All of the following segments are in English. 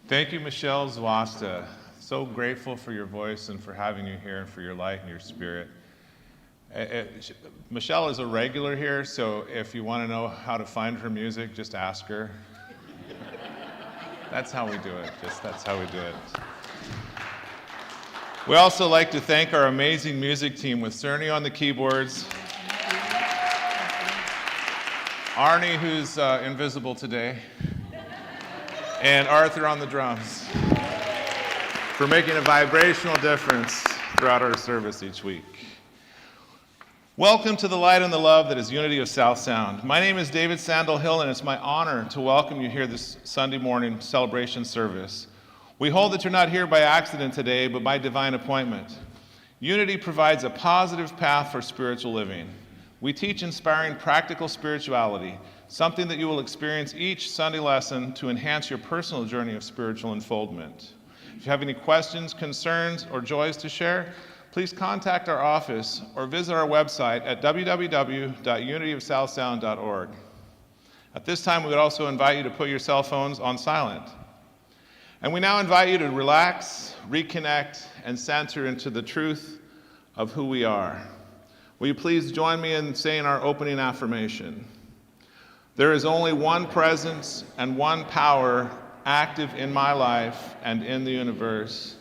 Thank you, Michelle Zwasta. So grateful for your voice and for having you here and for your light and your spirit. Michelle is a regular here, so if you want to know how to find her music, just ask her. That's how we do it. That's how we do it. We also like to thank our amazing music team with Cerny on the keyboards, Arnie, who's invisible today, and Arthur on the drums for making a vibrational difference throughout our service each week. Welcome to the light and the love that is Unity of South Sound. My name is David Sandal-Hill, and it's my honor to welcome you here this Sunday morning celebration service. We hold that you're not here by accident today, but by divine appointment. Unity provides a positive path for spiritual living. We teach inspiring practical spirituality, something that you will experience each Sunday lesson to enhance your personal journey of spiritual unfoldment. If you have any questions, concerns, or joys to share, please contact our office or visit our website at www.unityofsouthsound.org. At this time, we would also invite you to put your cell phones on silent. And we now invite you to relax, reconnect, and center into the truth of who we are. Will you please join me in saying our opening affirmation? There is only one presence and one power active in my life and in the universe: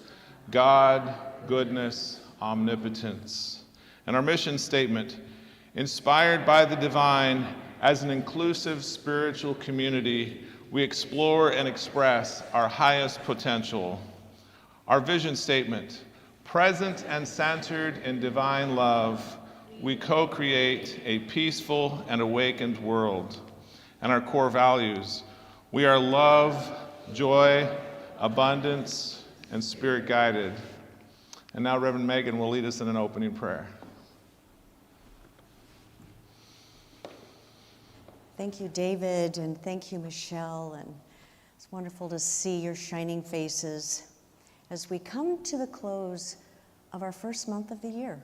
God, goodness, omnipotence. And our mission statement: inspired by the divine, as an inclusive spiritual community, we explore and express our highest potential. Our vision statement: present and centered in divine love, we co-create a peaceful and awakened world. And our core values: we are love, joy, abundance, and spirit guided. And now Reverend Megan will lead us in an opening prayer. Thank you, David, and thank you, Michelle. And it's wonderful to see your shining faces as we come to the close of our first month of the year.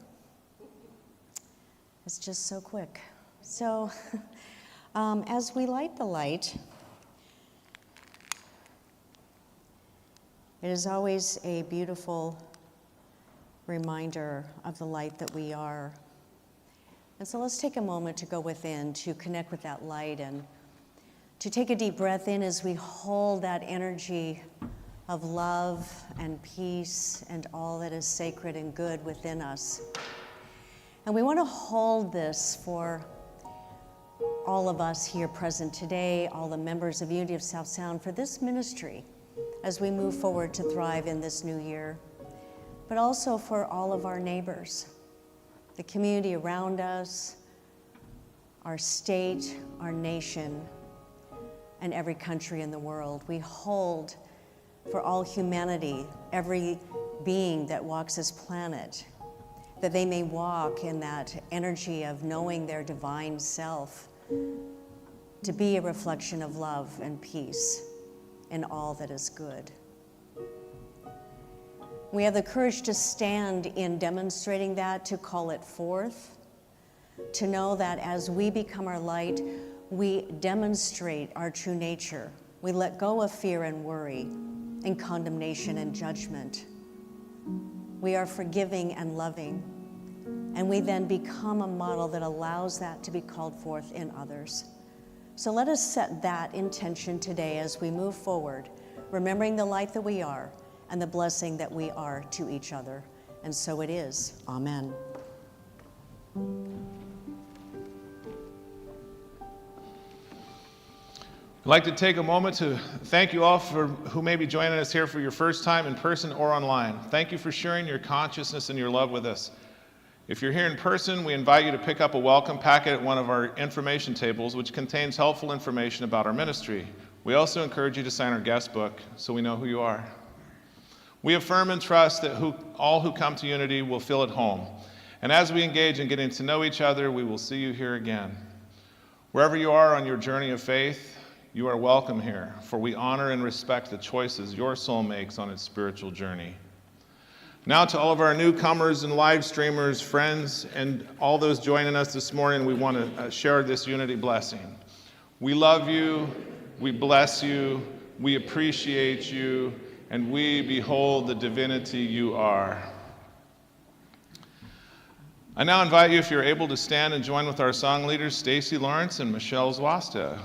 It's just so quick. So, as we light the light, it is always a beautiful reminder of the light that we are. And so let's take a moment to go within, to connect with that light, and to take a deep breath in as we hold that energy of love and peace and all that is sacred and good within us. And we want to hold this for all of us here present today, all the members of Unity of South Sound, for this ministry as we move forward to thrive in this new year, but also for all of our neighbors, the community around us, our state, our nation, and every country in the world. We hold for all humanity, every being that walks this planet, that they may walk in that energy of knowing their divine self, to be a reflection of love and peace in all that is good. We have the courage to stand in demonstrating that, to call it forth, to know that as we become our light, we demonstrate our true nature. We let go of fear and worry and condemnation and judgment. We are forgiving and loving, and we then become a model that allows that to be called forth in others. So let us set that intention today as we move forward, remembering the light that we are and the blessing that we are to each other. And so it is. Amen. I'd like to take a moment to thank you all who may be joining us here for your first time in person or online. Thank you for sharing your consciousness and your love with us. If you're here in person, we invite you to pick up a welcome packet at one of our information tables, which contains helpful information about our ministry. We also encourage you to sign our guest book so we know who you are. We affirm and trust that all who come to Unity will feel at home. And as we engage in getting to know each other, we will see you here again. Wherever you are on your journey of faith, you are welcome here, for we honor and respect the choices your soul makes on its spiritual journey. Now to all of our newcomers and live streamers, friends, and all those joining us this morning, we want to share this Unity blessing. We love you, we bless you, we appreciate you, and we behold the divinity you are. I now invite you, if you're able, to stand and join with our song leaders, Stacy Lawrence and Michelle Zwasta.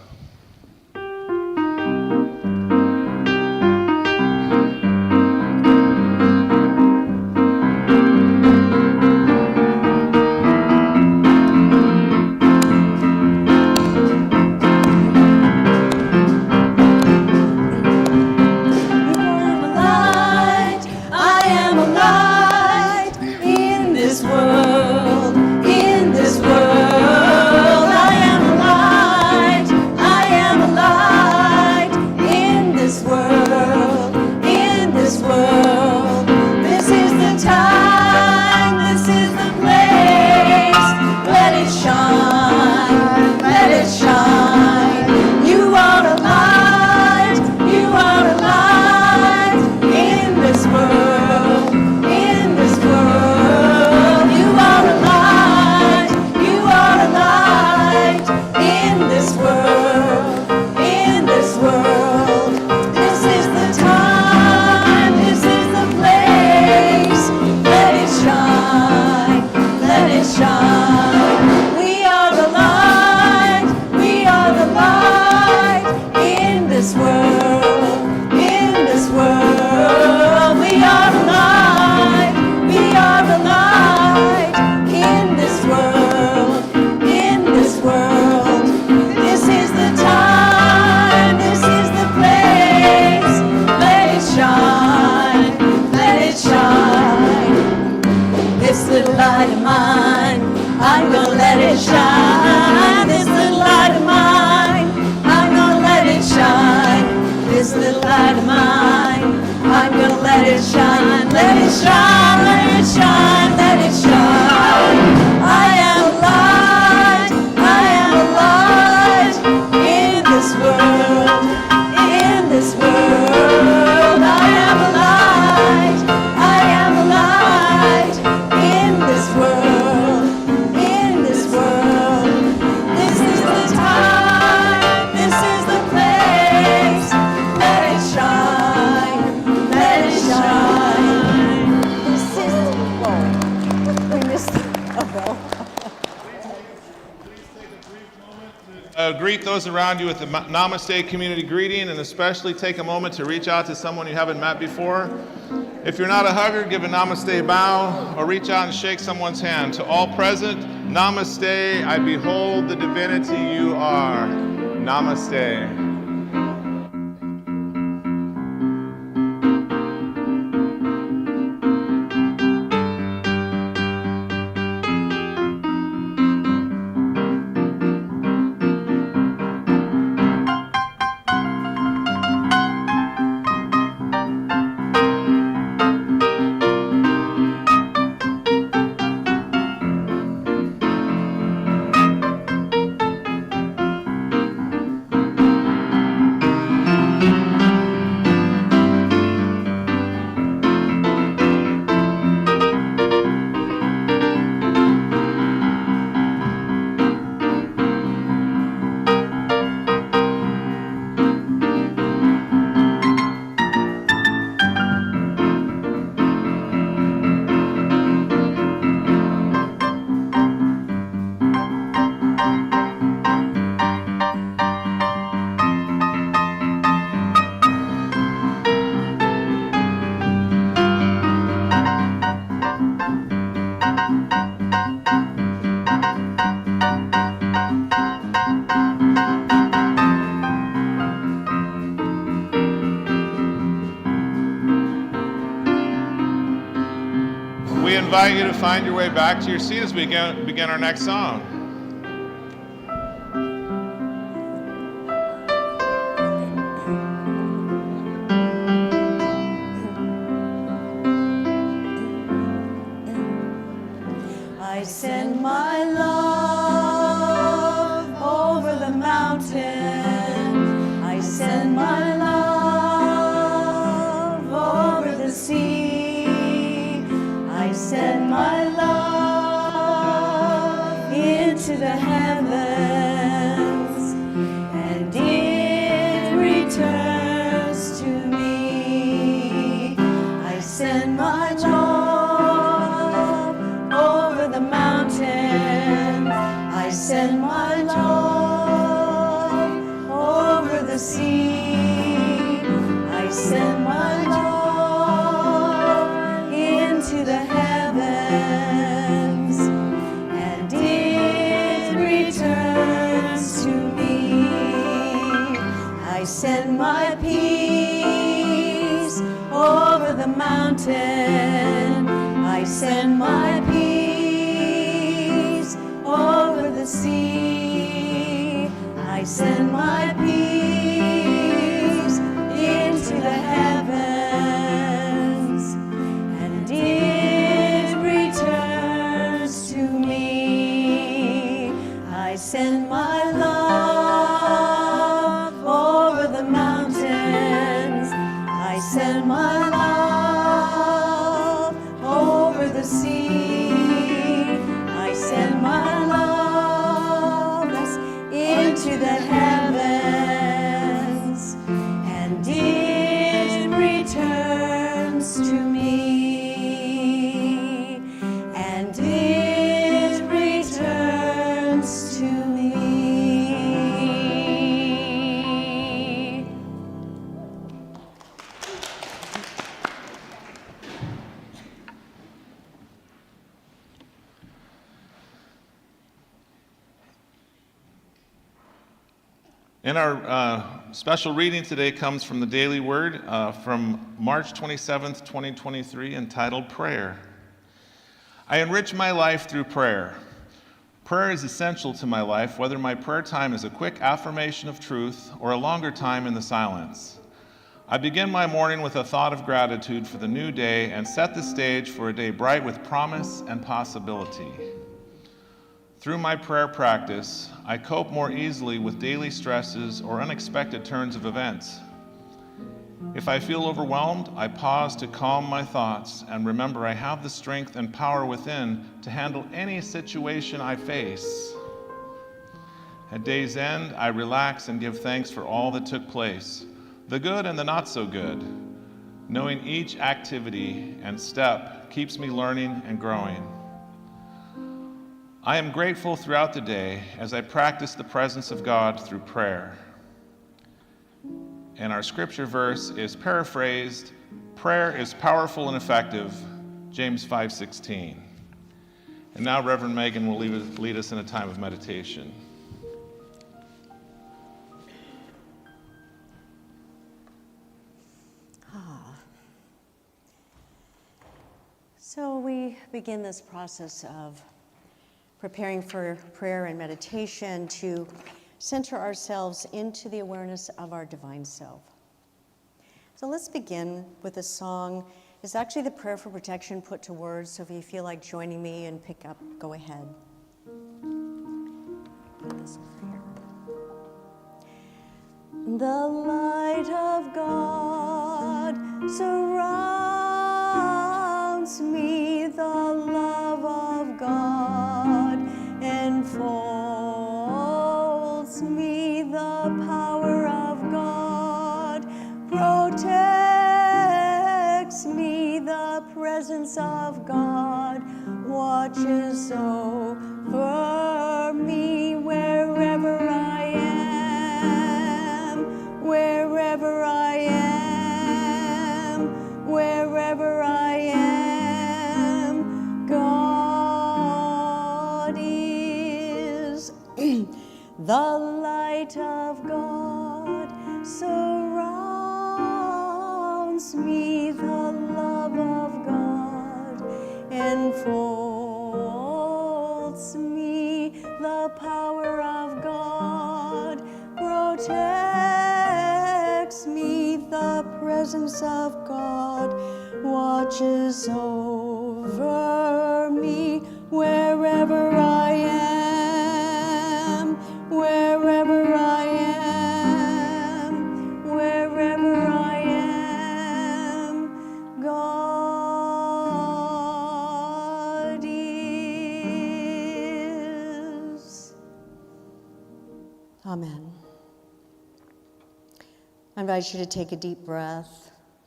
Greet those around you with the Namaste community greeting, and especially take a moment to reach out to someone you haven't met before. If you're not a hugger, give a Namaste bow or reach out and shake someone's hand. To all present, Namaste, I behold the divinity you are. Namaste. we invite you to find your way back to your seat as we begin our next song. I send my love over the mountain. I send my love over the sea. I send my love into the heavens, and it returns to me. I send my love over the mountain. I send my love over the sea. I send my love into the heavens, and it returns to me. I send my peace over the mountain. I send my peace over the sea. I send my peace into the heavens, and it returns to me. I send my love over the mountains. I send my love over the sea. I send my love into the heavens, and it returns to me, and it returns to me. And our special reading today comes from the Daily Word from March 27th, 2023, entitled Prayer. I enrich my life through prayer. Prayer is essential to my life, whether my prayer time is a quick affirmation of truth or a longer time in the silence. I begin my morning with a thought of gratitude for the new day and set the stage for a day bright with promise and possibility. Through my prayer practice, I cope more easily with daily stresses or unexpected turns of events. If I feel overwhelmed, I pause to calm my thoughts and remember I have the strength and power within to handle any situation I face. At day's end, I relax and give thanks for all that took place, the good and the not so good. Knowing each activity and step keeps me learning and growing. I am grateful throughout the day as I practice the presence of God through prayer. And our scripture verse is paraphrased, prayer is powerful and effective, James 5:16. And now Reverend Megan will lead us in a time of meditation. So we begin this process of preparing for prayer and meditation to center ourselves into the awareness of our divine self. So let's begin with a song. It's actually the prayer for protection put to words, so if you feel like joining me and pick up, go ahead. Put this over here. The light of God surrounds me, the love of God enfolds me, the power of God protects me, the presence of God watches over me wherever I am, wherever I am, wherever I am. God is the light of God surrounds me, the love of God and watches over me wherever I am, wherever I am, wherever I am. God is. Amen. I invite you to take a deep breath,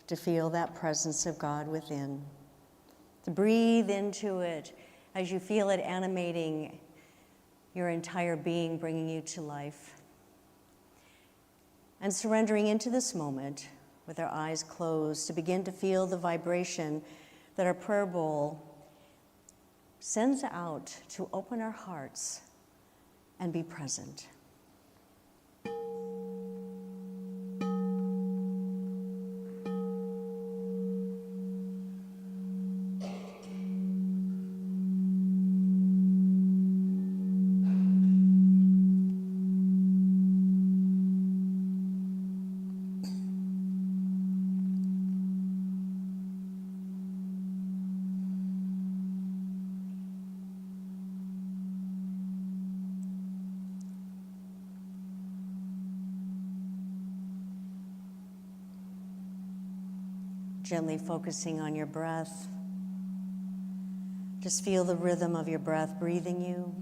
to feel that presence of God within, to breathe into it as you feel it animating your entire being, bringing you to life. And surrendering into this moment with our eyes closed to begin to feel the vibration that our prayer bowl sends out to open our hearts and be present. Gently focusing on your breath. Just feel the rhythm of your breath breathing you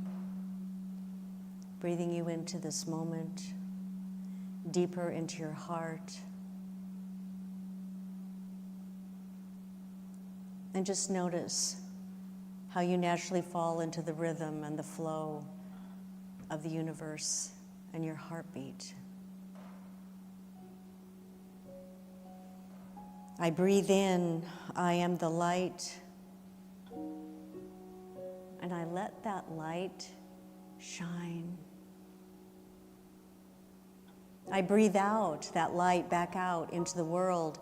into this moment, deeper into your heart. And just notice how you naturally fall into the rhythm and the flow of the universe and your heartbeat. I breathe in, I am the light, and I let that light shine. I breathe out that light back out into the world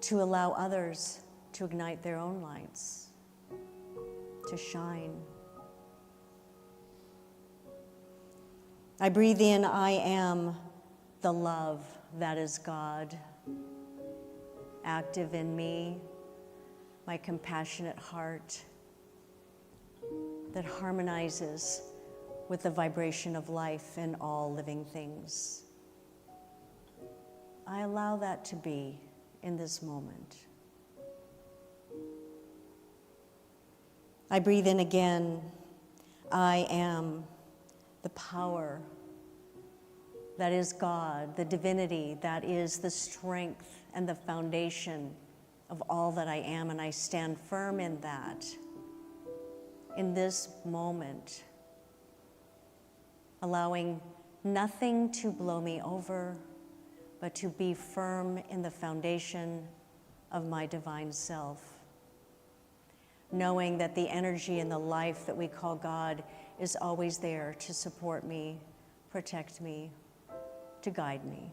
to allow others to ignite their own lights, to shine. I breathe in, I am the love that is God, active in me, my compassionate heart that harmonizes with the vibration of life in all living things. I allow that to be in this moment. I breathe in again. I am the power that is God, the divinity that is the strength and the foundation of all that I am, and I stand firm in that. In this moment, allowing nothing to blow me over, but to be firm in the foundation of my divine self, knowing that the energy and the life that we call God is always there to support me, protect me, to guide me.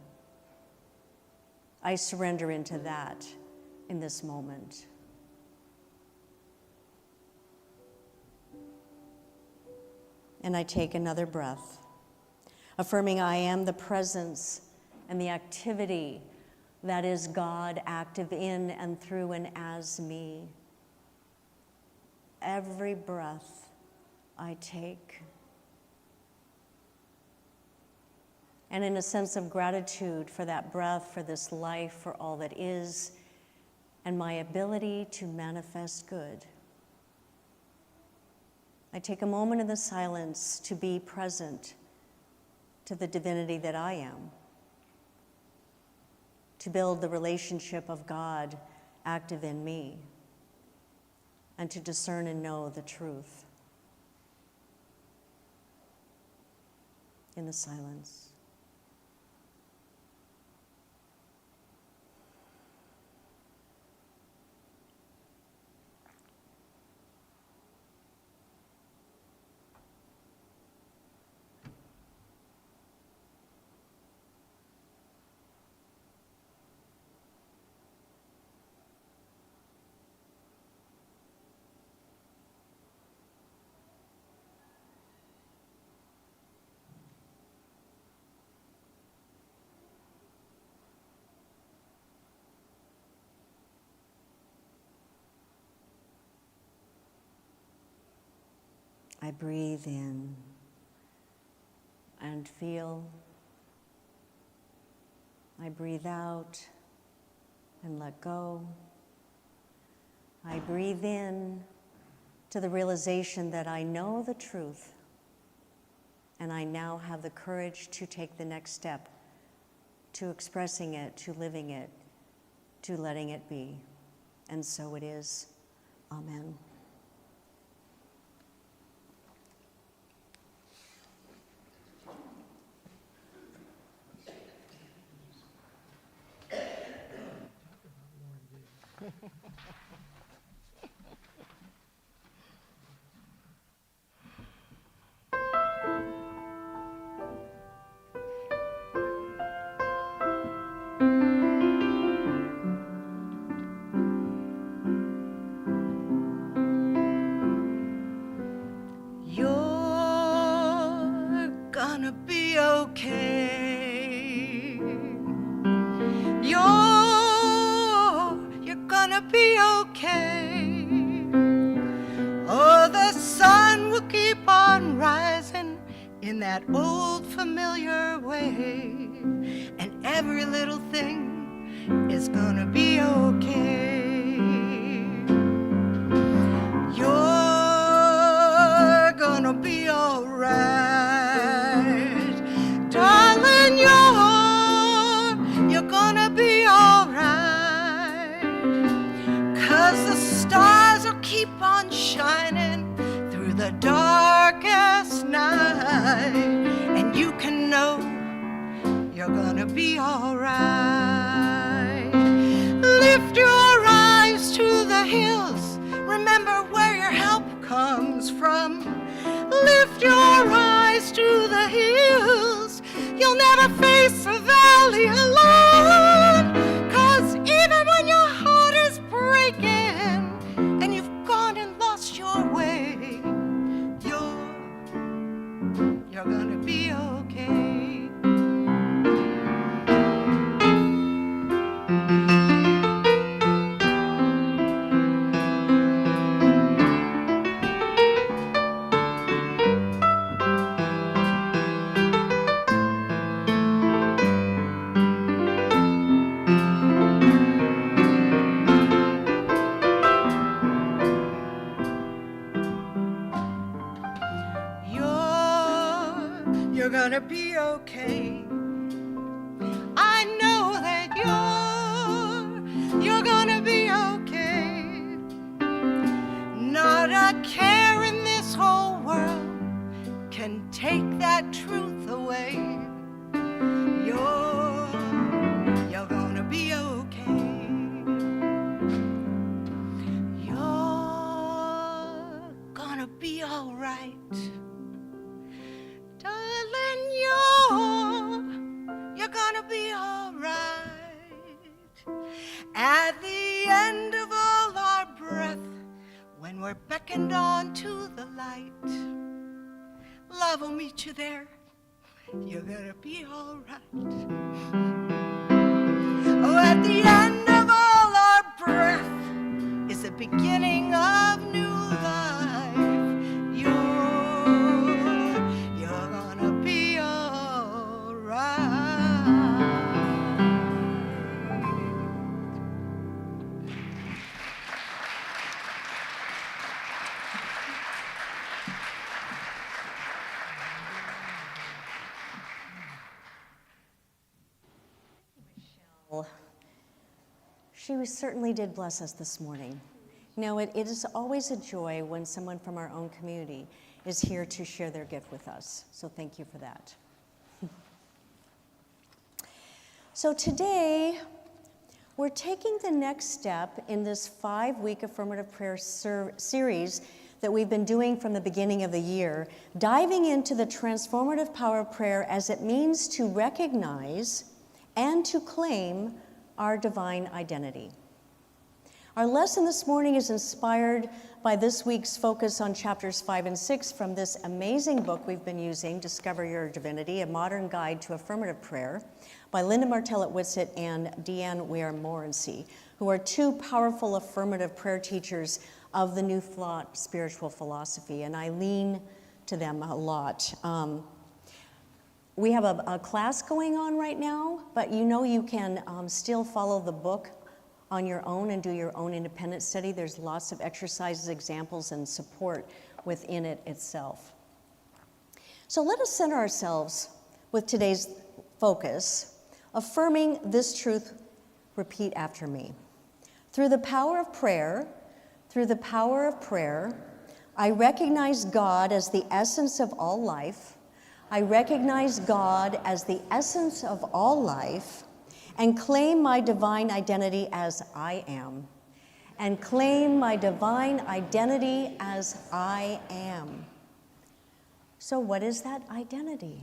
I surrender into that in this moment. And I take another breath, affirming I am the presence and the activity that is God active in and through and as me. Every breath I take. And in a sense of gratitude for that breath, for this life, for all that is, and my ability to manifest good, I take a moment in the silence to be present to the divinity that I am, to build the relationship of God active in me, and to discern and know the truth in the silence. I breathe in and feel. I breathe out and let go. I breathe in to the realization that I know the truth, and I now have the courage to take the next step, to expressing it, to living it, to letting it be. And so it is. Amen. You're gonna be okay. You're gonna be okay. Oh, the sun will keep on rising in that old familiar way, and every little thing is gonna be okay. You're gonna be alright, darling. You're gonna be alright, 'cause the stars will keep on shining through the darkest night, and you can know you're gonna be alright. Lift your eyes to the hills, remember where your help comes from. Lift your eyes to the hills, you'll never face a valley alone. 'Cause even when your heart is breaking and you've gone and lost your way, you're gonna be okay. You're gonna be okay. I know that you're gonna be okay. Not a care in this whole world can take that truth away. You're gonna be okay. You're gonna be all right. Darling, you're gonna be all right. At the end of all our breath, when we're beckoned on to the light, love will meet you there. You're gonna be all right. Oh, at the end of all our breath is the beginning of new life. You're gonna be all right. She certainly did bless us this morning. You know, it is always a joy when someone from our own community is here to share their gift with us. So thank you for that. So today, we're taking the next step in this 5-week affirmative prayer series that we've been doing from the beginning of the year, diving into the transformative power of prayer as it means to recognize and to claim our divine identity. Our lesson this morning is inspired by this week's focus on chapters 5 and 6 from this amazing book we've been using, Discover Your Divinity, A Modern Guide to Affirmative Prayer, by Linda Martellett-Whitsitt and Deanne Ware-Morency, who are two powerful affirmative prayer teachers of the New Thought spiritual philosophy, and I lean to them a lot. We have a class going on right now, but you can still follow the book on your own and do your own independent study. There's lots of exercises, examples, and support within it itself. So let us center ourselves with today's focus, affirming this truth. Repeat after me. Through the power of prayer, I recognize God as the essence of all life. I recognize God as the essence of all life and claim my divine identity as I am. And claim my divine identity as I am. So what is that identity?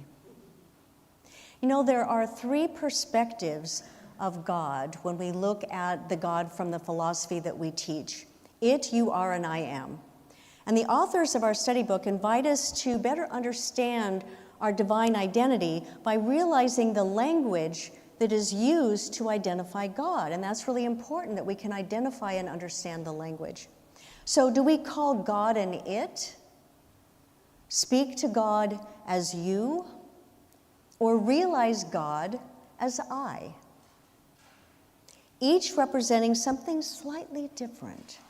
There are three perspectives of God when we look at the God from the philosophy that we teach. It, you are, and I am. And the authors of our study book invite us to better understand our divine identity by realizing the language that is used to identify God. And that's really important, that we can identify and understand the language. So do we call God an it? Speak to God as you? Or realize God as I? Each representing something slightly different.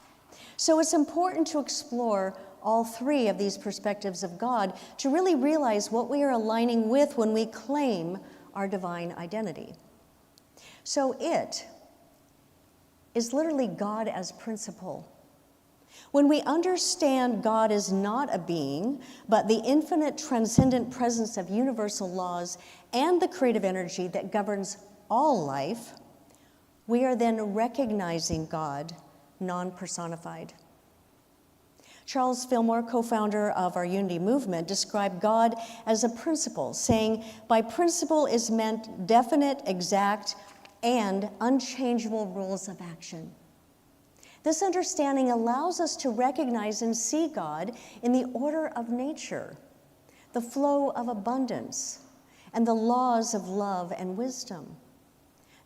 So it's important to explore all three of these perspectives of God to really realize what we are aligning with when we claim our divine identity. So it is literally God as principle. When we understand God is not a being, but the infinite transcendent presence of universal laws and the creative energy that governs all life, we are then recognizing God non-personified. Charles Fillmore, co-founder of our Unity movement, described God as a principle, saying, by principle is meant definite, exact, and unchangeable rules of action. This understanding allows us to recognize and see God in the order of nature, the flow of abundance, and the laws of love and wisdom,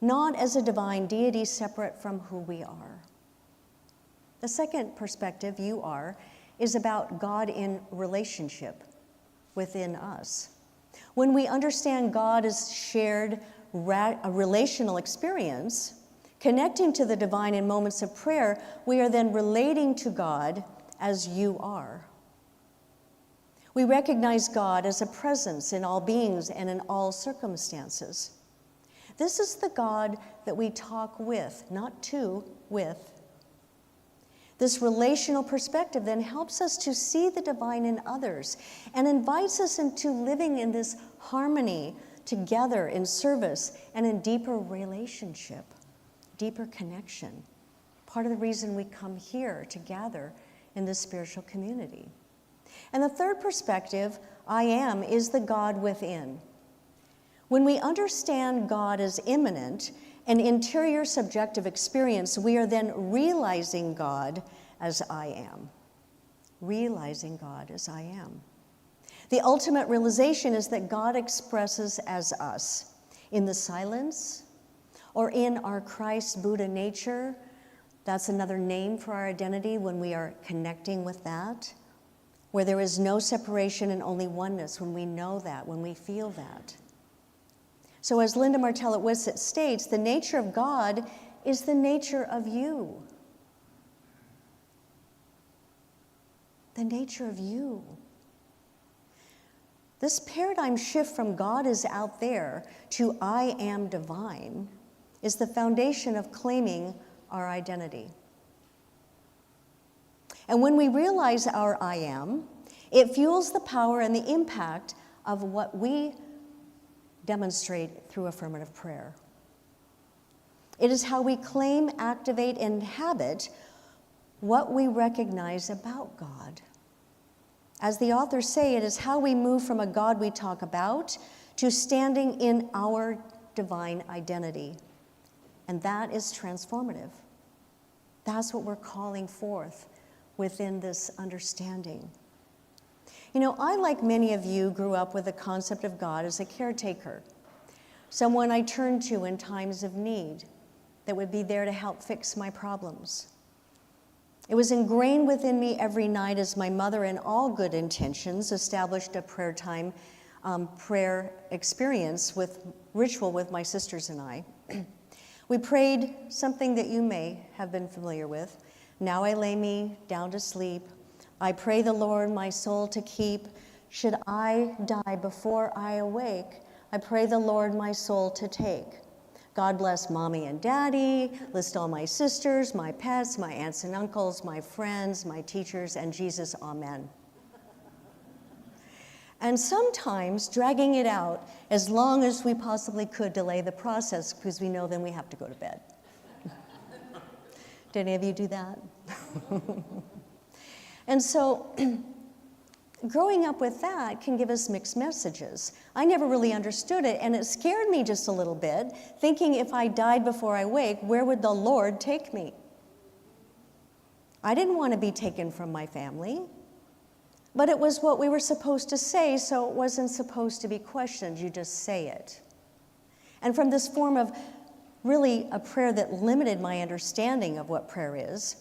not as a divine deity separate from who we are. The second perspective, you are, is about God in relationship within us. When we understand God as shared a relational experience, connecting to the divine in moments of prayer, we are then relating to God as you are. We recognize God as a presence in all beings and in all circumstances. This is the God that we talk with, not to, with. This relational perspective then helps us to see the divine in others and invites us into living in this harmony together in service and in deeper relationship, deeper connection. Part of the reason we come here to gather in this spiritual community. And the third perspective, I am, is the God within. When we understand God as immanent, an interior subjective experience, we are then realizing God as I am. Realizing God as I am. The ultimate realization is that God expresses as us in the silence or in our Christ Buddha nature. That's another name for our identity when we are connecting with that, where there is no separation and only oneness, when we know that, when we feel that. So as Linda Martellett-Whitsitt states, the nature of God is the nature of you. The nature of you. This paradigm shift from God is out there to I am divine is the foundation of claiming our identity. And when we realize our I am, it fuels the power and the impact of what we demonstrate through affirmative prayer. It is how we claim, activate, and inhabit what we recognize about God. As the authors say, it is how we move from a God we talk about to standing in our divine identity. And that is transformative. That's what we're calling forth within this understanding. You know, I, like many of you, grew up with the concept of God as a caretaker, someone I turned to in times of need that would be there to help fix my problems. It was ingrained within me every night as my mother, in all good intentions, established a prayer time, prayer experience with ritual with my sisters and I. We prayed something that you may have been familiar with. Now I lay me down to sleep. I pray the Lord my soul to keep. Should I die before I awake, I pray the Lord my soul to take. God bless mommy and daddy, list all my sisters, my pets, my aunts and uncles, my friends, my teachers, and Jesus, amen. And sometimes dragging it out as long as we possibly could delay the process, because we know then we have to go to bed. Did any of you do that? And so, growing up with that can give us mixed messages. I never really understood it, and it scared me just a little bit, thinking if I died before I wake, where would the Lord take me? I didn't want to be taken from my family, but it was what we were supposed to say, so it wasn't supposed to be questioned. You just say it. And from this form of really a prayer that limited my understanding of what prayer is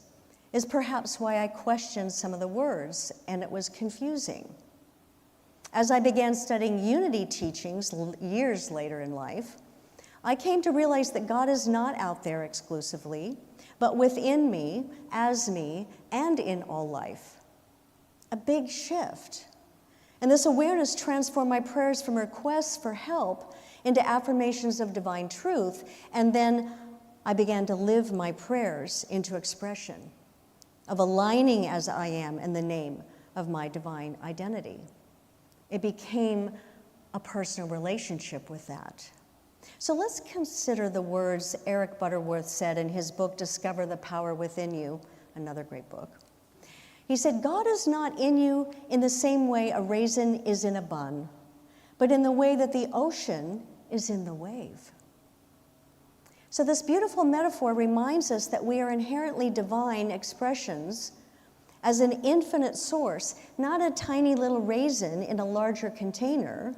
perhaps why I questioned some of the words, and it was confusing. As I began studying unity teachings years later in life, I came to realize that God is not out there exclusively, but within me, as me, and in all life. A big shift. And this awareness transformed my prayers from requests for help into affirmations of divine truth, and then I began to live my prayers into expression of aligning as I am in the name of my divine identity. It became a personal relationship with that. So let's consider the words Eric Butterworth said in his book, Discover the Power Within You, another great book. He said, God is not in you in the same way a raisin is in a bun, but in the way that the ocean is in the wave. So this beautiful metaphor reminds us that we are inherently divine expressions as an infinite source, not a tiny little raisin in a larger container.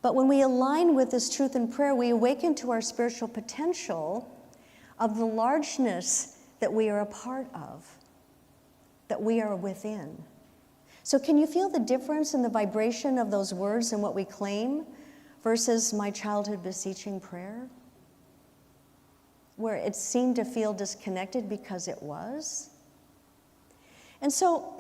But when we align with this truth in prayer, we awaken to our spiritual potential of the largeness that we are a part of, that we are within. So can you feel the difference in the vibration of those words and what we claim versus my childhood beseeching prayer, where it seemed to feel disconnected because it was? And so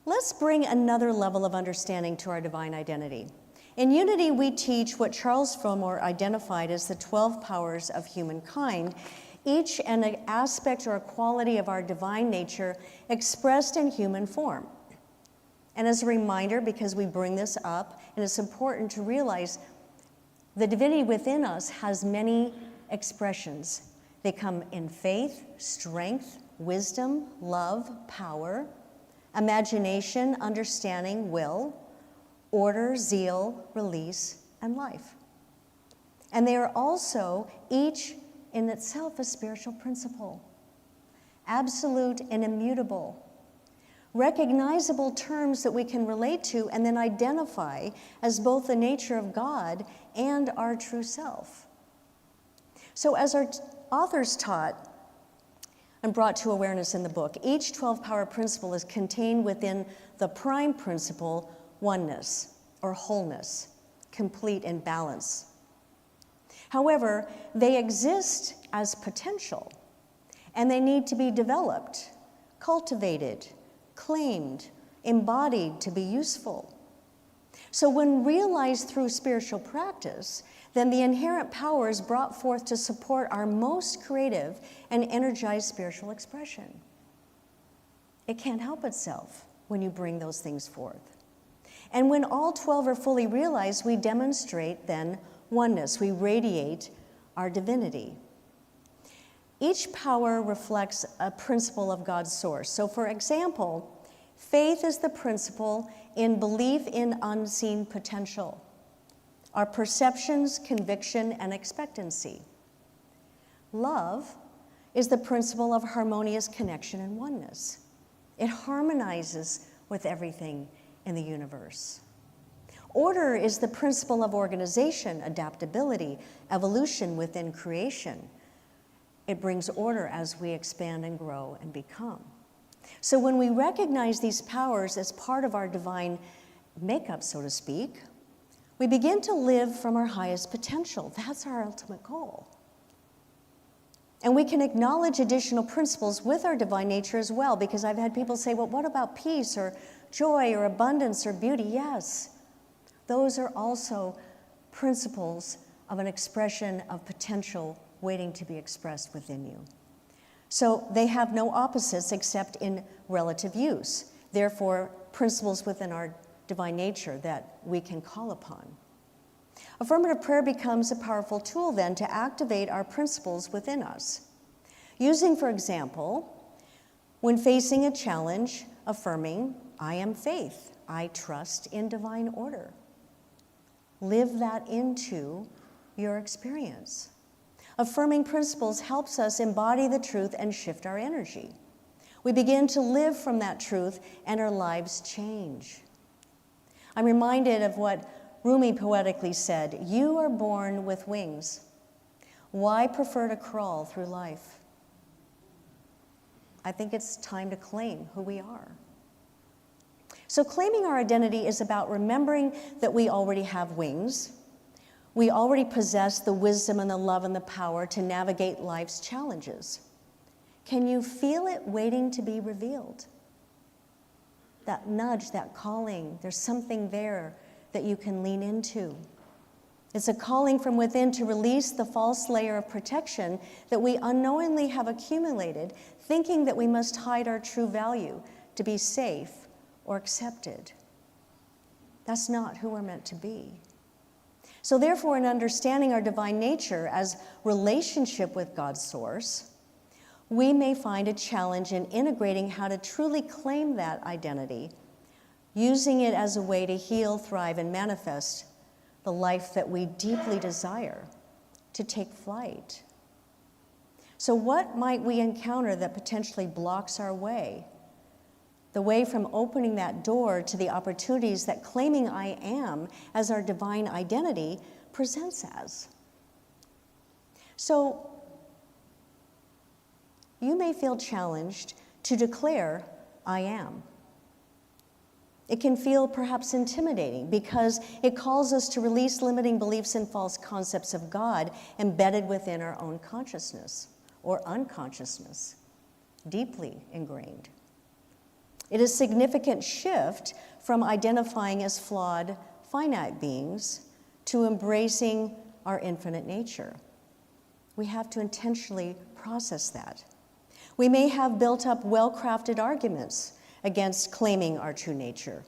let's bring another level of understanding to our divine identity. In Unity, we teach what Charles Fillmore identified as the 12 powers of humankind, each an aspect or a quality of our divine nature expressed in human form. And as a reminder, because we bring this up, and it's important to realize the divinity within us has many expressions. They come in faith, strength, wisdom, love, power, imagination, understanding, will, order, zeal, release, and life. And they are also each in itself a spiritual principle, absolute and immutable, recognizable terms that we can relate to and then identify as both the nature of God and our true self. So as our authors taught and brought to awareness in the book, each 12-power principle is contained within the prime principle, oneness or wholeness, complete and balance. However, they exist as potential, and they need to be developed, cultivated, claimed, embodied to be useful. So when realized through spiritual practice, then the inherent power is brought forth to support our most creative and energized spiritual expression. It can't help itself when you bring those things forth. And when all 12 are fully realized, we demonstrate then oneness. We radiate our divinity. Each power reflects a principle of God's source. So for example, faith is the principle in belief in unseen potential, our perceptions, conviction, and expectancy. Love is the principle of harmonious connection and oneness. It harmonizes with everything in the universe. Order is the principle of organization, adaptability, evolution within creation. It brings order as we expand and grow and become. So when we recognize these powers as part of our divine makeup, so to speak, we begin to live from our highest potential. That's our ultimate goal. And we can acknowledge additional principles with our divine nature as well, because I've had people say, well, what about peace or joy or abundance or beauty? Yes, those are also principles of an expression of potential waiting to be expressed within you. So they have no opposites except in relative use. Therefore, principles within our divine nature that we can call upon. Affirmative prayer becomes a powerful tool then to activate our principles within us. Using, for example, when facing a challenge, affirming, I am faith, I trust in divine order. Live that into your experience. Affirming principles helps us embody the truth and shift our energy. We begin to live from that truth and our lives change. I'm reminded of what Rumi poetically said, you are born with wings. Why prefer to crawl through life? I think it's time to claim who we are. So claiming our identity is about remembering that we already have wings. We already possess the wisdom and the love and the power to navigate life's challenges. Can you feel it waiting to be revealed? That nudge, that calling, there's something there that you can lean into. It's a calling from within to release the false layer of protection that we unknowingly have accumulated, thinking that we must hide our true value to be safe or accepted. That's not who we're meant to be. So therefore, in understanding our divine nature as relationship with God's source, we may find a challenge in integrating how to truly claim that identity, using it as a way to heal, thrive, and manifest the life that we deeply desire to take flight. So what might we encounter that potentially blocks our way? The way from opening that door to the opportunities that claiming I am as our divine identity presents as. So you may feel challenged to declare I am. It can feel perhaps intimidating because it calls us to release limiting beliefs and false concepts of God embedded within our own consciousness or unconsciousness, deeply ingrained. It is a significant shift from identifying as flawed, finite beings to embracing our infinite nature. We have to intentionally process that. We may have built up well-crafted arguments against claiming our true nature.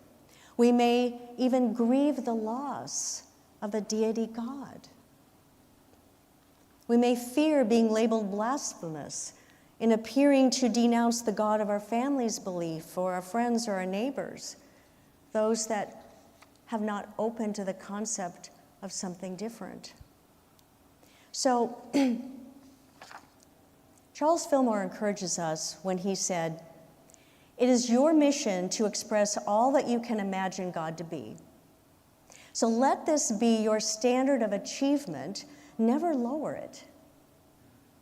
We may even grieve the loss of a deity God. We may fear being labeled blasphemous in appearing to denounce the God of our family's belief or our friends or our neighbors, those that have not opened to the concept of something different. So Charles Fillmore encourages us when he said, it is your mission to express all that you can imagine God to be. So let this be your standard of achievement. Never lower it.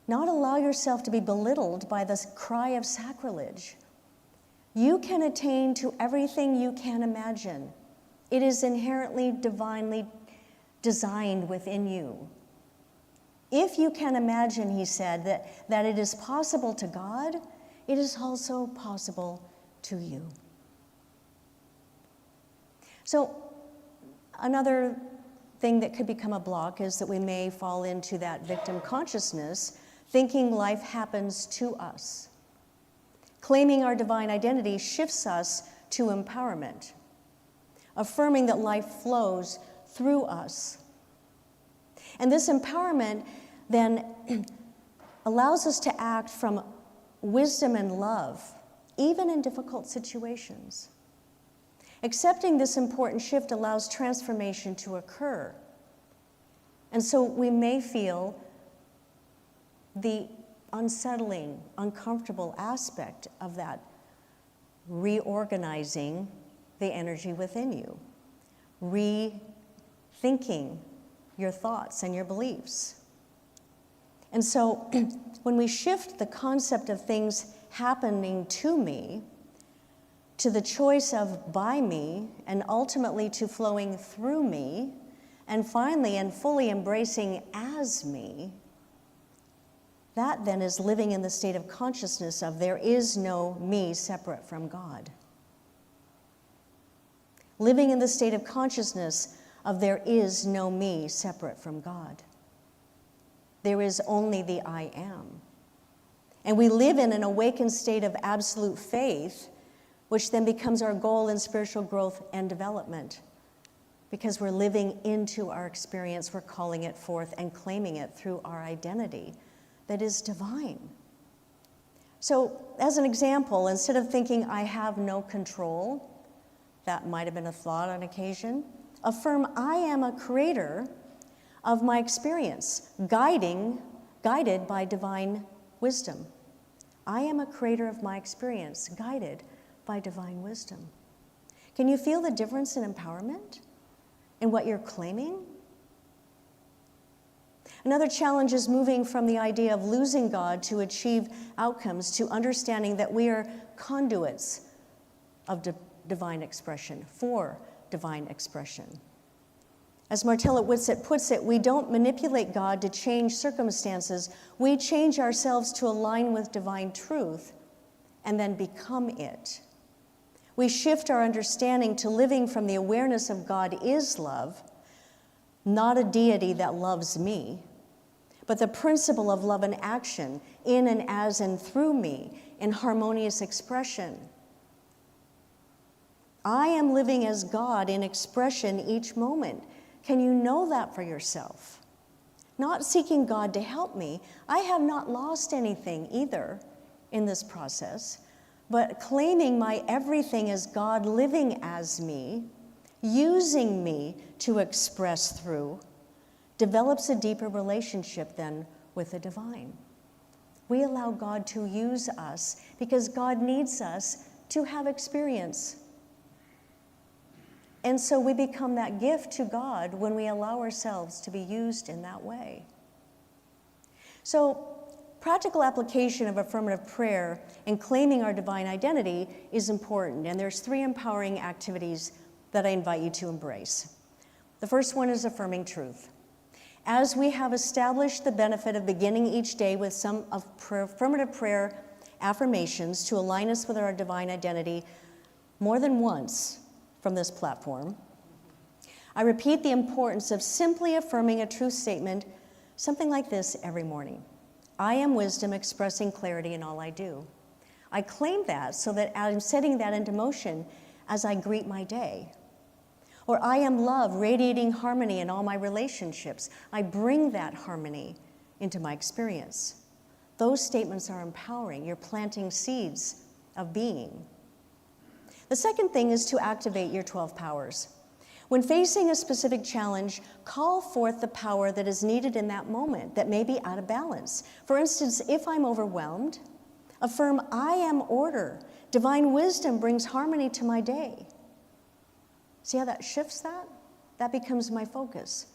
Not allow yourself to be belittled by this cry of sacrilege. You can attain to everything you can imagine. It is inherently divinely designed within you. If you can imagine, he said, that it is possible to God, it is also possible to you. So another thing that could become a block is that we may fall into that victim consciousness, thinking life happens to us. Claiming our divine identity shifts us to empowerment, affirming that life flows through us. And this empowerment then allows us to act from wisdom and love, even in difficult situations. Accepting this important shift allows transformation to occur. And so we may feel the unsettling, uncomfortable aspect of that reorganizing the energy within you, rethinking your thoughts and your beliefs. And so when we shift the concept of things happening to me to the choice of by me and ultimately to flowing through me and finally and fully embracing as me, that then is living in the state of consciousness of there is no me separate from God. Living in the state of consciousness of there is no me separate from God. There is only the I am. And we live in an awakened state of absolute faith, which then becomes our goal in spiritual growth and development. Because we're living into our experience, we're calling it forth and claiming it through our identity that is divine. So, as an example, instead of thinking I have no control, that might have been a thought on occasion, affirm I am a creator of my experience, guided by divine wisdom. I am a creator of my experience, guided by divine wisdom. Can you feel the difference in empowerment in what you're claiming? Another challenge is moving from the idea of losing God to achieve outcomes to understanding that we are conduits of divine expression, for divine expression. As Martella Whitsett puts it, we don't manipulate God to change circumstances. We change ourselves to align with divine truth and then become it. We shift our understanding to living from the awareness of God is love, not a deity that loves me, but the principle of love and action in and as and through me in harmonious expression. I am living as God in expression each moment. Can you know that for yourself? Not seeking God to help me. I have not lost anything either in this process, but claiming my everything as God living as me, using me to express through, develops a deeper relationship then with the divine. We allow God to use us because God needs us to have experience. And so we become that gift to God when we allow ourselves to be used in that way. So, practical application of affirmative prayer and claiming our divine identity is important, and there's 3 empowering activities that I invite you to embrace. The first one is affirming truth. As we have established the benefit of beginning each day with some affirmative prayer affirmations to align us with our divine identity more than once from this platform, I repeat the importance of simply affirming a truth statement, something like this every morning. I am wisdom expressing clarity in all I do. I claim that so that I'm setting that into motion as I greet my day. Or I am love radiating harmony in all my relationships. I bring that harmony into my experience. Those statements are empowering. You're planting seeds of being. The second thing is to activate your 12 powers. When facing a specific challenge, call forth the power that is needed in that moment that may be out of balance. For instance, if I'm overwhelmed, affirm, I am order. Divine wisdom brings harmony to my day. See how that shifts that? That becomes my focus.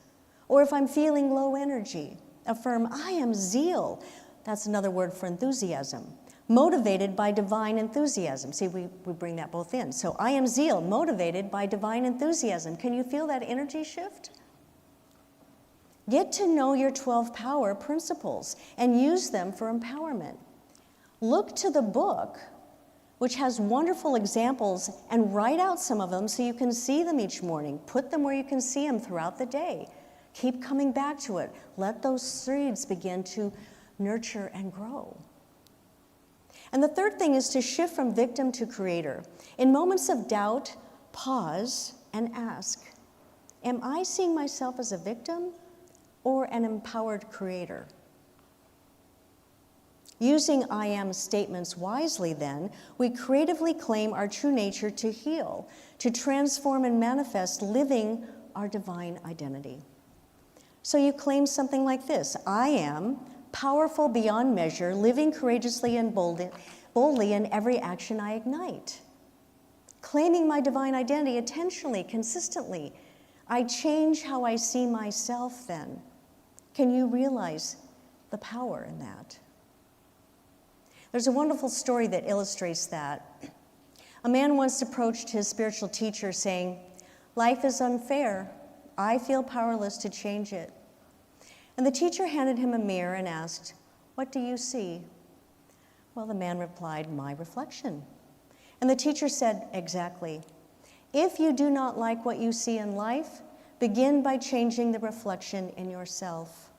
Or if I'm feeling low energy, affirm, I am zeal. That's another word for enthusiasm. Motivated by divine enthusiasm. See, we bring that both in. So I am zeal, motivated by divine enthusiasm. Can you feel that energy shift? Get to know your 12 power principles and use them for empowerment. Look to the book, which has wonderful examples, and write out some of them so you can see them each morning. Put them where you can see them throughout the day. Keep coming back to it. Let those seeds begin to nurture and grow. And the third thing is to shift from victim to creator. In moments of doubt, pause and ask, am I seeing myself as a victim or an empowered creator? Using I am statements wisely then, we creatively claim our true nature to heal, to transform and manifest living our divine identity. So you claim something like this, I am powerful beyond measure, living courageously and boldly in every action I ignite. Claiming my divine identity intentionally, consistently, I change how I see myself then. Can you realize the power in that? There's a wonderful story that illustrates that. A man once approached his spiritual teacher saying, "Life is unfair. I feel powerless to change it." And the teacher handed him a mirror and asked, "What do you see?" Well, the man replied, "My reflection." And the teacher said, "Exactly. If you do not like what you see in life, begin by changing the reflection in yourself.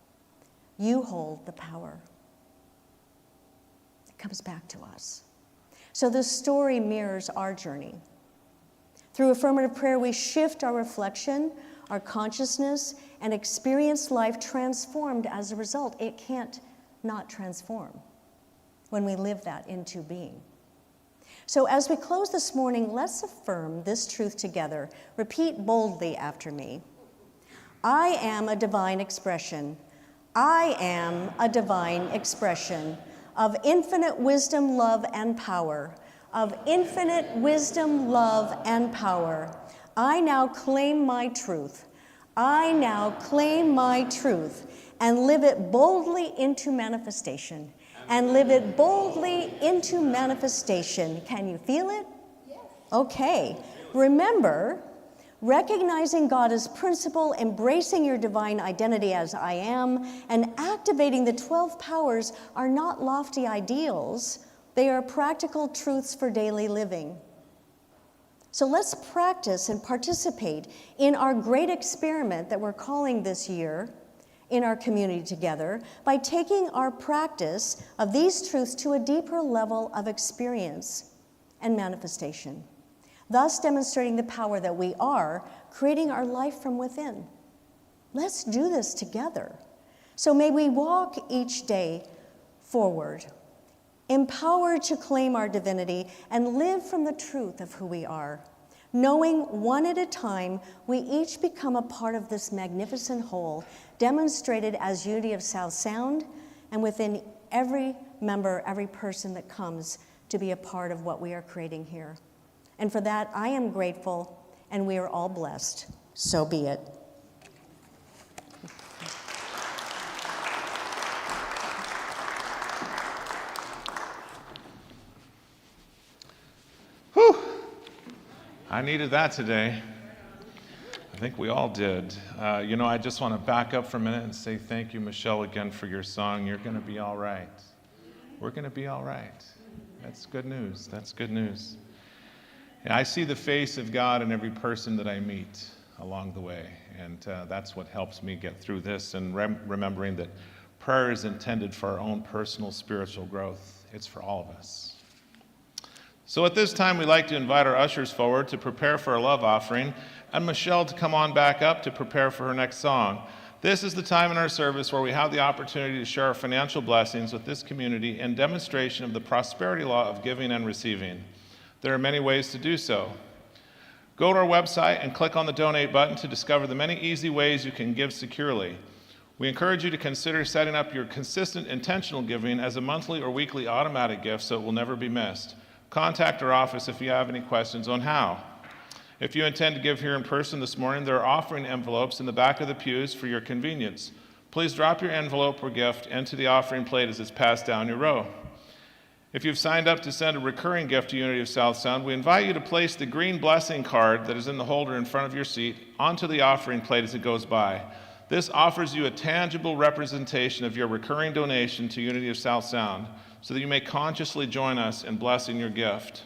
You hold the power." It comes back to us. So this story mirrors our journey. Through affirmative prayer, we shift our reflection, our consciousness, and experience life transformed as a result. It can't not transform when we live that into being. So as we close this morning, let's affirm this truth together. Repeat boldly after me. I am a divine expression. I am a divine expression of infinite wisdom, love, and power. Of infinite wisdom, love, and power. I now claim my truth. I now claim my truth and live it boldly into manifestation. And live it boldly into manifestation. Can you feel it? Yes. Okay. Remember, recognizing God as principle, embracing your divine identity as I am, and activating the 12 powers are not lofty ideals. They are practical truths for daily living. So let's practice and participate in our great experiment that we're calling this year in our community together by taking our practice of these truths to a deeper level of experience and manifestation, thus demonstrating the power that we are creating our life from within. Let's do this together. So may we walk each day forward, empowered to claim our divinity and live from the truth of who we are, knowing one at a time we each become a part of this magnificent whole, demonstrated as unity of South Sound, and within every member, every person that comes to be a part of what we are creating here. And for that, I am grateful, and we are all blessed. So be it. Whew. I needed that today. I think we all did. I just want to back up for a minute and say thank you, Michelle, again for your song. You're going to be all right. We're going to be all right. That's good news. That's good news. And I see the face of God in every person that I meet along the way, and that's what helps me get through this, and remembering that prayer is intended for our own personal spiritual growth. It's for all of us. So at this time, we'd like to invite our ushers forward to prepare for a love offering, and Michelle to come on back up to prepare for her next song. This is the time in our service where we have the opportunity to share our financial blessings with this community in demonstration of the prosperity law of giving and receiving. There are many ways to do so. Go to our website and click on the donate button to discover the many easy ways you can give securely. We encourage you to consider setting up your consistent intentional giving as a monthly or weekly automatic gift so it will never be missed. Contact our office if you have any questions on how. If you intend to give here in person this morning, there are offering envelopes in the back of the pews for your convenience. Please drop your envelope or gift into the offering plate as it's passed down your row. If you've signed up to send a recurring gift to Unity of South Sound, we invite you to place the green blessing card that is in the holder in front of your seat onto the offering plate as it goes by. This offers you a tangible representation of your recurring donation to Unity of South Sound so that you may consciously join us in blessing your gift.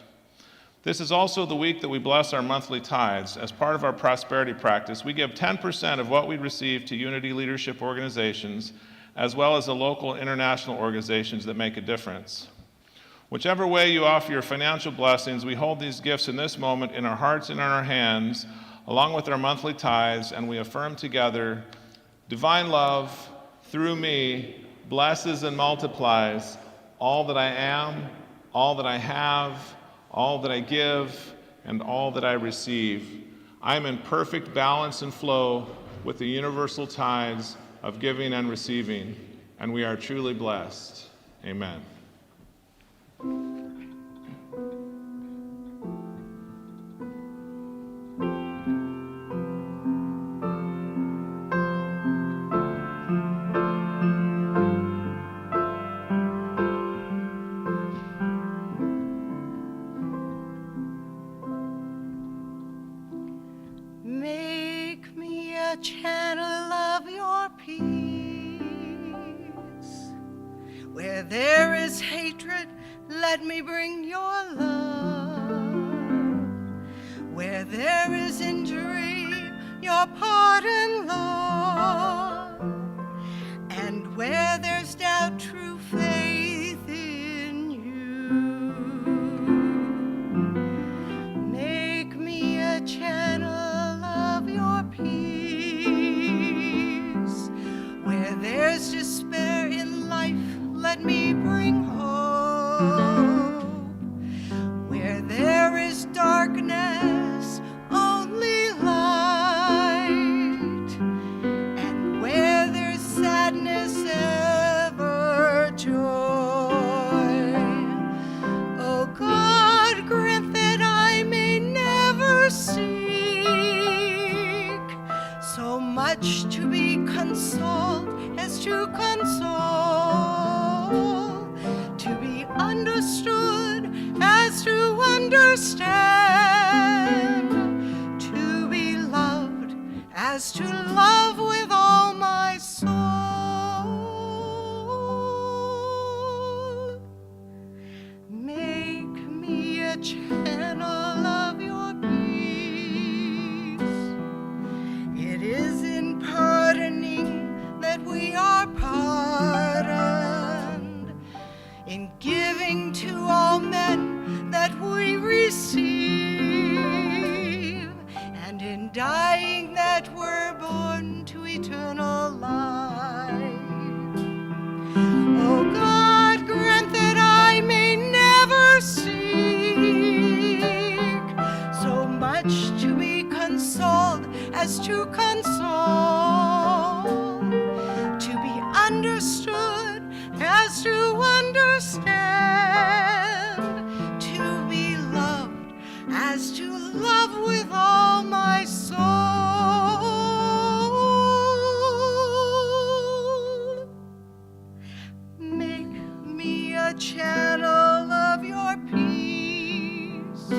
This is also the week that we bless our monthly tithes. As part of our prosperity practice, we give 10% of what we receive to Unity leadership organizations, as well as the local and international organizations that make a difference. Whichever way you offer your financial blessings, we hold these gifts in this moment in our hearts and in our hands, along with our monthly tithes, and we affirm together, divine love, through me, blesses and multiplies all that I am, all that I have, all that I give, and all that I receive. I am in perfect balance and flow with the universal tides of giving and receiving. and we are truly blessed. Amen. Make me a channel of your peace. Where there is hatred, let me bring your love. Where there is injury, your pardon, Lord. And where there's doubt, true faith in you. Make me a channel of your peace. Where there's despair in life, let me bring hope. Where there is darkness, only light. And where there's sadness, ever joy. Oh God, grant that I may never seek so much to be consoled as to console, to be understood as to understand, to be loved as to love with all my soul. Make me a channel of your peace. It is in pardoning that we are pardoned, in giving to all men that we receive, and in dying that we're born to eternal life. Oh God, grant that I may never seek so much to be consoled as to console, to be understood as to understand, to be loved as to love with all my soul. Make me a channel of your peace.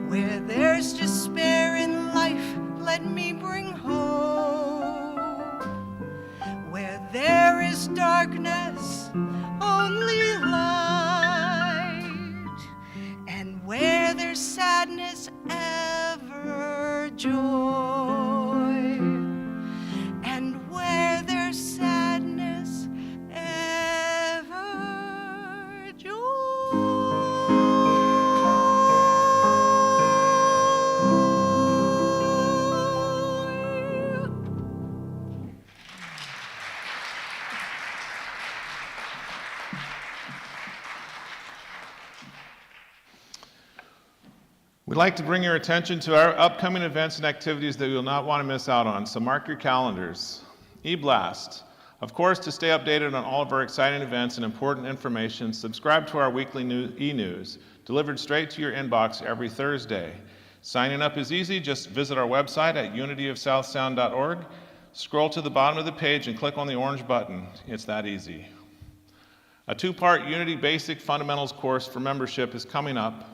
Where there's despair in life, let me bring hope. Where there is darkness, only light. And where there's sadness, ever joy. And where there's sadness, ever joy. We'd like to bring your attention to our upcoming events and activities that you'll not want to miss out on, so mark your calendars. eBlast. Of course, to stay updated on all of our exciting events and important information, subscribe to our weekly e-news, delivered straight to your inbox every Thursday. Signing up is easy. Just visit our website at unityofsouthsound.org, scroll to the bottom of the page and click on the orange button. It's that easy. A two-part Unity Basic Fundamentals course for membership is coming up.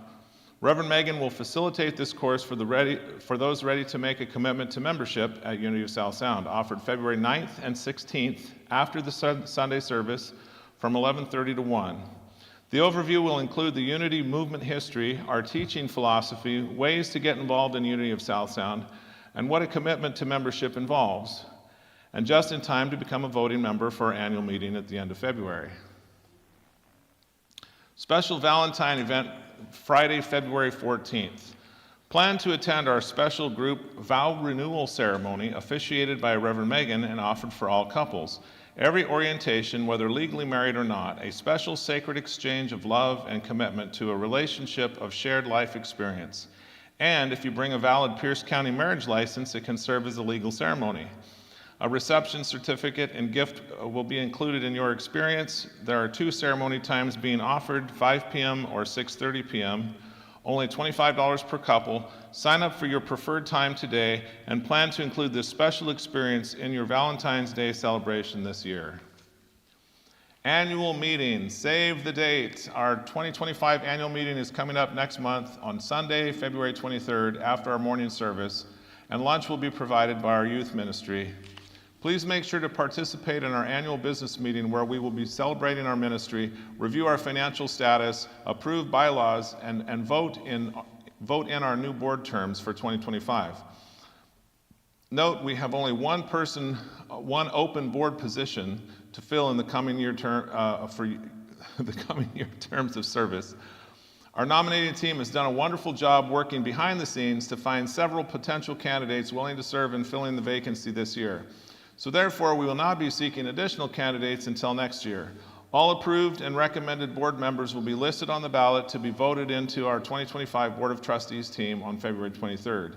Reverend Megan will facilitate this course for those ready to make a commitment to membership at Unity of South Sound, offered February 9th and 16th after the Sunday service from 11:30 to 1. The overview will include the Unity movement history, our teaching philosophy, ways to get involved in Unity of South Sound, and what a commitment to membership involves, and just in time to become a voting member for our annual meeting at the end of February. Special Valentine event Friday, February 14th. Plan to attend our special group vow renewal ceremony officiated by Reverend Megan and offered for all couples. Every orientation, whether legally married or not, a special sacred exchange of love and commitment to a relationship of shared life experience. And if you bring a valid Pierce County marriage license, it can serve as a legal ceremony. A reception certificate and gift will be included in your experience. There are 2 ceremony times being offered, 5 p.m. or 6:30 p.m. Only $25 per couple. Sign up for your preferred time today and plan to include this special experience in your Valentine's Day celebration this year. Annual meeting, save the date. Our 2025 annual meeting is coming up next month on Sunday, February 23rd, after our morning service, and lunch will be provided by our youth ministry. Please make sure to participate in our annual business meeting where we will be celebrating our ministry, review our financial status, approve bylaws, and vote in our new board terms for 2025. Note, we have only one open board position to fill in the coming year for the coming year terms of service. Our nominating team has done a wonderful job working behind the scenes to find several potential candidates willing to serve in filling the vacancy this year. So therefore, we will not be seeking additional candidates until next year. All approved and recommended board members will be listed on the ballot to be voted into our 2025 Board of Trustees team on February 23rd.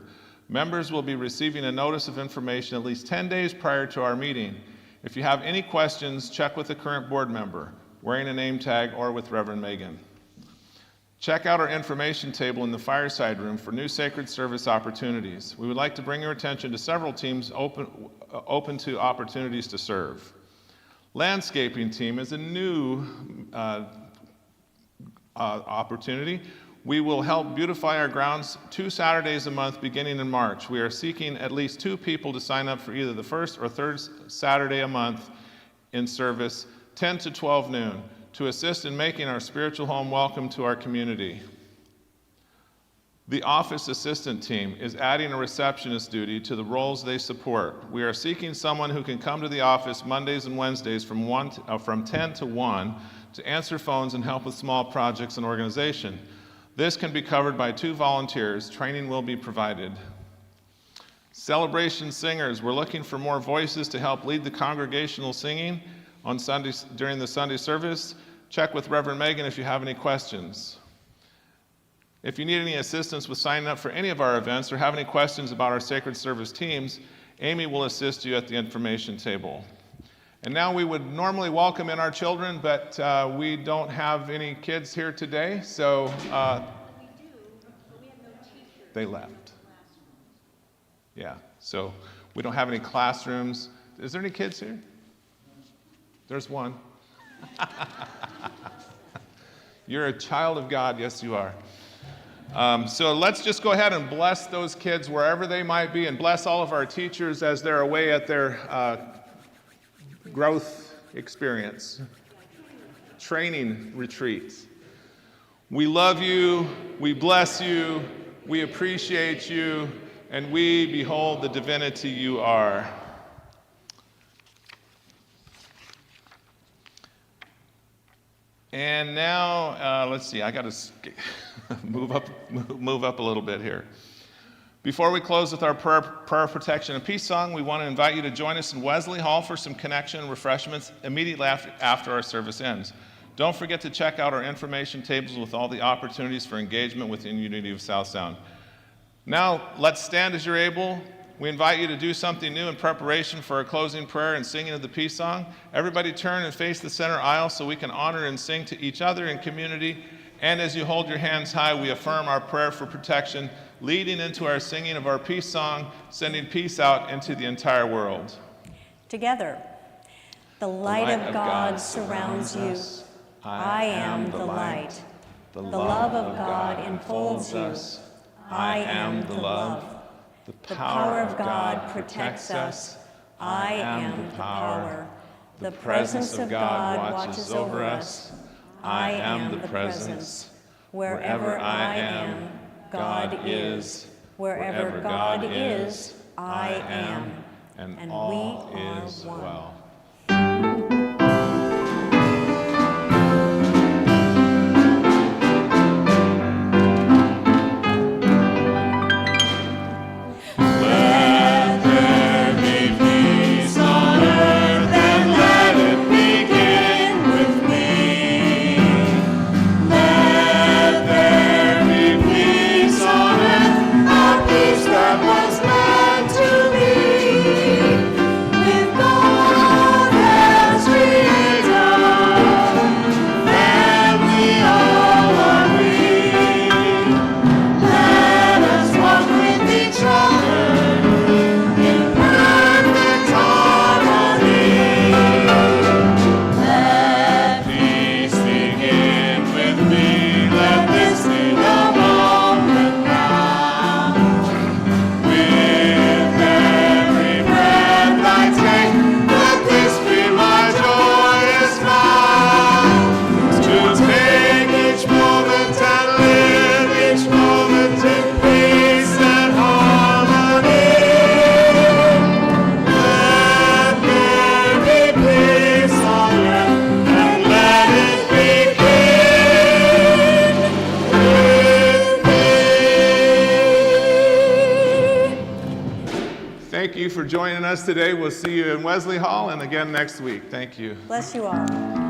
Members will be receiving a notice of information at least 10 days prior to our meeting. If you have any questions, check with the current board member, wearing a name tag, or with Reverend Megan. Check out our information table in the fireside room for new sacred service opportunities. We would like to bring your attention to several teams open to opportunities to serve. Landscaping team is a new opportunity. We will help beautify our grounds 2 Saturdays a month beginning in March. We are seeking at least 2 people to sign up for either the first or third Saturday a month in service, 10 to 12 noon, to assist in making our spiritual home welcome to our community. The office assistant team is adding a receptionist duty to the roles they support. We are seeking someone who can come to the office Mondays and Wednesdays from 10 to 1 to answer phones and help with small projects and organization. This can be covered by 2 volunteers. Training will be provided. Celebration singers. We're looking for more voices to help lead the congregational singing on Sundays during the Sunday service. Check with Reverend Megan if you have any questions. If you need any assistance with signing up for any of our events or have any questions about our sacred service teams, Amy will assist you at the information table. And now we would normally welcome in our children, but we don't have any kids here today, so We do, but we have no teachers. they left. Yeah, so we don't have any classrooms. Is there any kids here? There's one. You're a child of God, yes you are. So let's just go ahead and bless those kids wherever they might be, and bless all of our teachers as they're away at their growth experience, training retreats. We love you, we bless you, we appreciate you, and we behold the divinity you are. And now, let's see, I got to move up a little bit here. Before we close with our prayer, protection, and peace song, we want to invite you to join us in Wesley Hall for some connection and refreshments immediately after our service ends. Don't forget to check out our information tables with all the opportunities for engagement within Unity of South Sound. Now, let's stand as you're able. We invite you to do something new in preparation for our closing prayer and singing of the peace song. Everybody turn and face the center aisle so we can honor and sing to each other in community. And as you hold your hands high, we affirm our prayer for protection, leading into our singing of our peace song, sending peace out into the entire world. Together, the light of God surrounds you. I am the light. The love of God enfolds you. I am the love. The power of God protects us. I am the power. The presence of God watches over us. I am the presence. Wherever I am, God is. Wherever God is, I am. And all is well. That was meant to be. thank you for joining us today. We'll see you in Wesley Hall and again next week. Thank you. Bless you all.